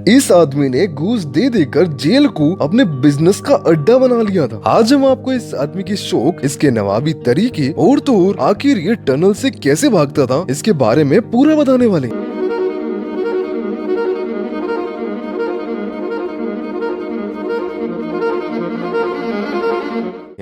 इस आदमी ने घूस दे देकर जेल को अपने बिजनेस का अड्डा बना लिया था। आज हम आपको इस आदमी की शौक, इसके नवाबी तरीके और तो और आखिर ये टनल से कैसे भागता था, इसके बारे में पूरा बताने वाले हैं।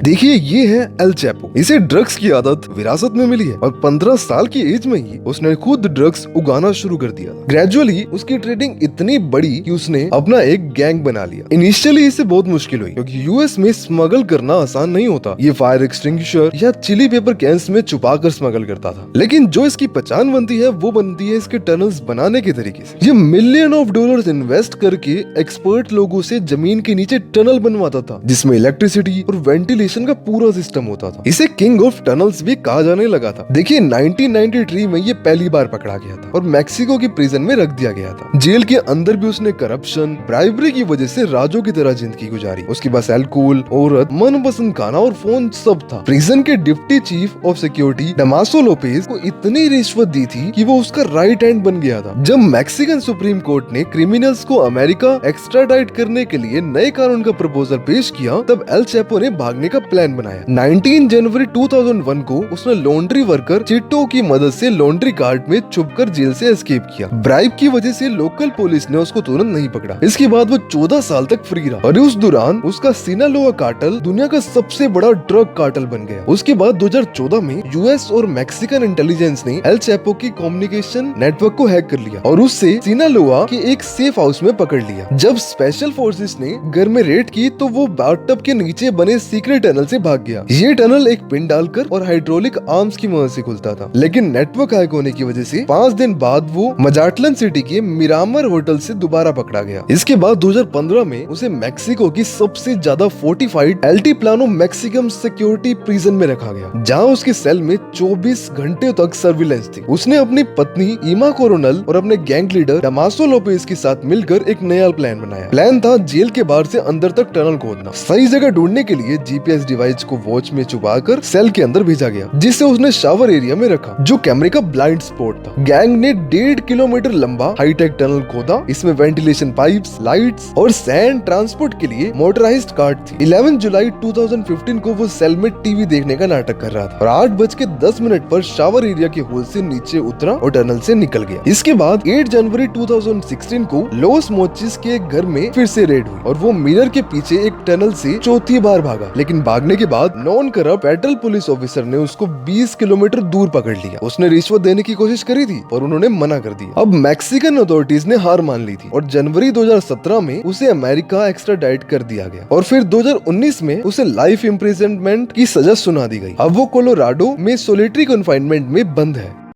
देखिए, ये है एल चैपो। इसे ड्रग्स की आदत विरासत में मिली है और 15 साल की एज में ही उसने खुद ड्रग्स उगाना शुरू कर दिया। ग्रेजुअली उसकी ट्रेडिंग इतनी बड़ी कि उसने अपना एक गैंग बना लिया। इनिशियली इसे बहुत मुश्किल हुई क्योंकि यूएस में स्मगल करना आसान नहीं होता। ये फायर एक्सटिंग्विशर या चिली पेपर कैंस में छुपा कर स्मगल करता था। लेकिन जो इसकी पहचान बनती है वो बनती है इसके टनल्स बनाने के तरीके से। ये मिलियन ऑफ डॉलर्स इन्वेस्ट करके एक्सपर्ट लोगों से जमीन के नीचे टनल बनवाता था, जिसमें इलेक्ट्रिसिटी और वेंटिलेशन का पूरा सिस्टम होता था। इसे किंग ऑफ टनल्स भी कहा जाने लगा था। देखिए, 1993 में ये पहली बार पकड़ा गया था और मैक्सिको की प्रिजन में रख दिया गया था। जेल के अंदर भी उसने करप्शन, ब्राइबरी की वजह से राजों की तरह जिंदगी गुजारी। उसके पास अल्कोहल, औरत, मनपसंद खाना और फोन सब था। प्रिजन के deputy chief of security Damaso Lopez को इतनी रिश्वत दी थी कि वो उसका राइट हैंड बन गया था। जब मैक्सिकन सुप्रीम कोर्ट ने क्रिमिनल्स को अमेरिका एक्स्ट्राडाइट करने के लिए नए कानून का प्रपोजल पेश किया, तब एल चैपो ने भागने का प्लान बनाया। 19 जनवरी 2001 को उसने लॉन्ड्री वर्कर चिट्टो की मदद से लॉन्ड्री कार्ट में छुपकर जेल से एस्केप किया। ब्राइब की वजह से लोकल पुलिस ने उसको तुरंत नहीं पकड़ा। इसके बाद वो 14 साल तक फ्री रहा और उस दौरान उसका सिनालोआ कार्टेल दुनिया का सबसे बड़ा ड्रग कार्टेल बन गया। उसके बाद 2014 में यूएस और मैक्सिकन इंटेलिजेंस ने एल चैपो की कम्युनिकेशन नेटवर्क को हैक कर लिया और उससे सिनालोआ के एक सेफ हाउस में पकड़ लिया। जब स्पेशल फोर्सेस ने घर में रेड की तो वो बाथटब के नीचे बने सीक्रेट टनल से भाग गया। ये टनल एक पिन डालकर और हाइड्रोलिक आर्म्स की मदद से खुलता था। लेकिन नेटवर्क हैक होने की वजह से 5 दिन बाद वो मजाटलन सिटी के मिरामर होटल से दोबारा पकड़ा गया। इसके बाद 2015 में उसे मैक्सिको की सबसे ज्यादा फोर्टिफाइड एल्टीप्लानो मैक्सिकम सिक्योरिटी प्रिजन में रखा गया, जहाँ उसके सेल में 24 घंटे तक सर्विलेंस थी। उसने अपनी पत्नी ईमा कोरोनल और अपने गैंग लीडर डमासो लोपेज के साथ मिलकर एक नया प्लान बनाया। प्लान था जेल के बाहर से अंदर तक टनल खोदना। सही जगह ढूंढने के लिए जीपीएस डिवाइस को वॉच में छुपाकर सेल के अंदर भेजा गया, जिसे उसने शावर एरिया में रखा, जो कैमरे का ब्लाइंड स्पॉट था। गैंग ने 1.5 किलोमीटर लंबा हाईटेक टनल खोदा। इसमें वेंटिलेशन पाइप्स, लाइट्स और सैंड ट्रांसपोर्ट के लिए मोटराइज्ड कार्ट थी। 11 जुलाई 2015 को वो सेल में टीवी देखने का नाटक कर रहा था और 8:10 पर शावर एरिया के होल से नीचे उतरा और टनल से निकल गया। इसके बाद 8 जनवरी 2016 को लॉस मोचिस के एक घर में फिर से रेड हुई और वो मिरर के पीछे एक टनल से चौथी बार भागा। लेकिन भागने के बाद non corrupt federal police officer ने उसको 20 किलोमीटर दूर पकड़ लिया। उसने रिश्वत देने की कोशिश करी थी और उन्होंने मना कर दिया। अब मैक्सिकन अथॉरिटीज ने हार मान ली थी और जनवरी 2017 में उसे अमेरिका एक्स्ट्राडाइट कर दिया गया और फिर 2019 में उसे लाइफ इम्प्रिजनमेंट की सजा सुना दी गई। अब वो कोलोराडो में सोलिटरी कन्फाइनमेंट में बंद है।